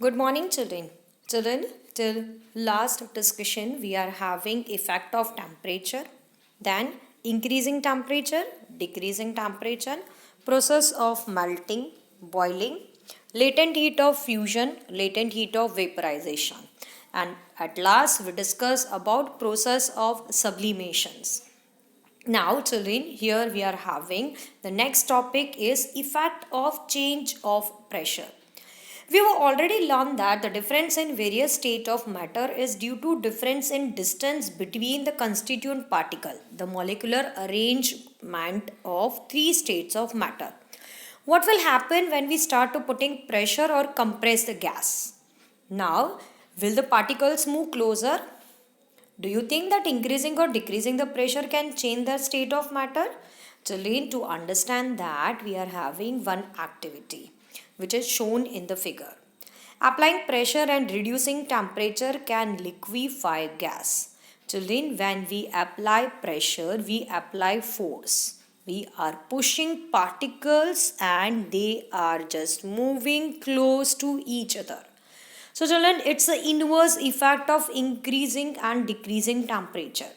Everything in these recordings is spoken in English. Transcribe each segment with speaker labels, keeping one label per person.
Speaker 1: Good morning, children. Children, till last discussion, we are having effect of temperature, then increasing temperature, decreasing temperature, process of melting, boiling, latent heat of fusion, latent heat of vaporization, and at last we discuss about process of sublimations. Now, children, here we are having the next topic is effect of change of pressure. We have already learned that the difference in various state of matter is due to difference in distance between the constituent particle, the molecular arrangement of three states of matter. What will happen when we start to putting pressure or compress the gas? Now, will the particles move closer? Do you think that increasing or decreasing the pressure can change the state of matter? Children, to understand that, we are having one activity which is shown in the figure. Applying pressure and reducing temperature can liquefy gas. Children, when we apply pressure, we apply force. We are pushing particles and they are just moving close to each other. So children, it's the inverse effect of increasing and decreasing temperature.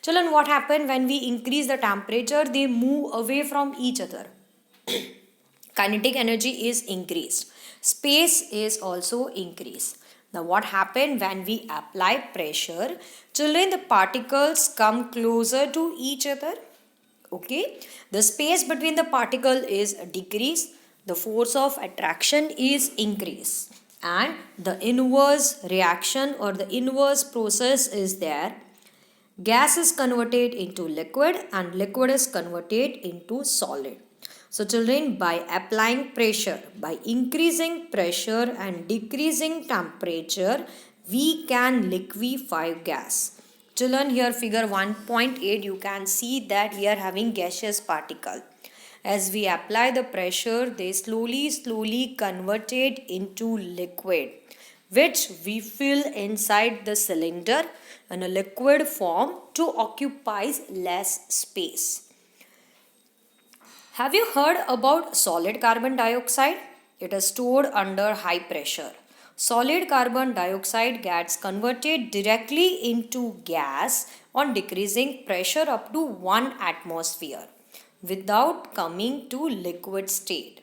Speaker 1: Children, what happens when we increase the temperature? They move away from each other. Kinetic energy is increased. Space is also increased. Now what happens when we apply pressure? Children, the particles come closer to each other. Okay. The space between the particle is decreased. The force of attraction is increased. And the inverse reaction or the inverse process is there. Gas is converted into liquid and liquid is converted into solid. So children, by applying pressure, by increasing pressure and decreasing temperature, we can liquefy gas. Children, here figure 1.8, you can see that we are having gaseous particle. As we apply the pressure, they slowly converted into liquid, which we fill inside the cylinder in a liquid form to occupy less space. Have you heard about solid carbon dioxide? It is stored under high pressure. Solid carbon dioxide gets converted directly into gas on decreasing pressure up to 1 atmosphere without coming to liquid state.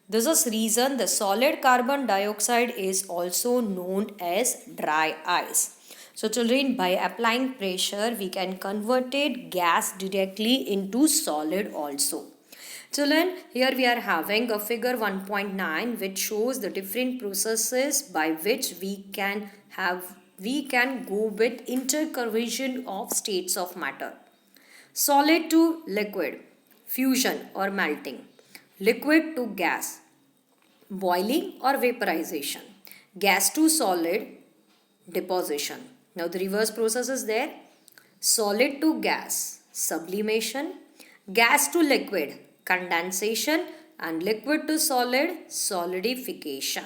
Speaker 1: This is reason the solid carbon dioxide is also known as dry ice. So children, by applying pressure, we can convert it gas directly into solid also. Children, here we are having a figure 1.9 which shows the different processes by which we can go with interconversion of states of matter. Solid to liquid, fusion or melting, liquid to gas, boiling or vaporization, gas to solid, deposition. Now the reverse process is there. Solid to gas, sublimation, gas to liquid, condensation, and liquid to solid, solidification.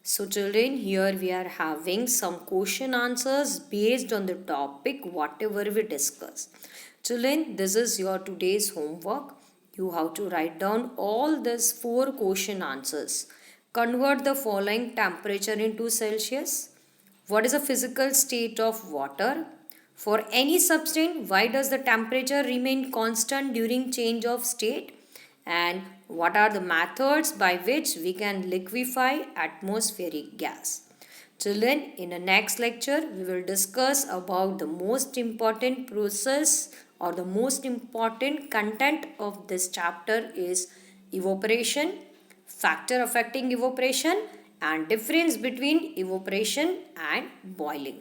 Speaker 1: So children, here we are having some question answers based on the topic whatever we discuss. Children, this is your today's homework. You have to write down all these 4 question answers. Convert the following temperature into Celsius. What is the physical state of water? For any substance, why does the temperature remain constant during change of state? And what are the methods by which we can liquefy atmospheric gas? Children, in the next lecture, we will discuss about the most important process or the most important content of this chapter is evaporation, factor affecting evaporation, and difference between evaporation and boiling.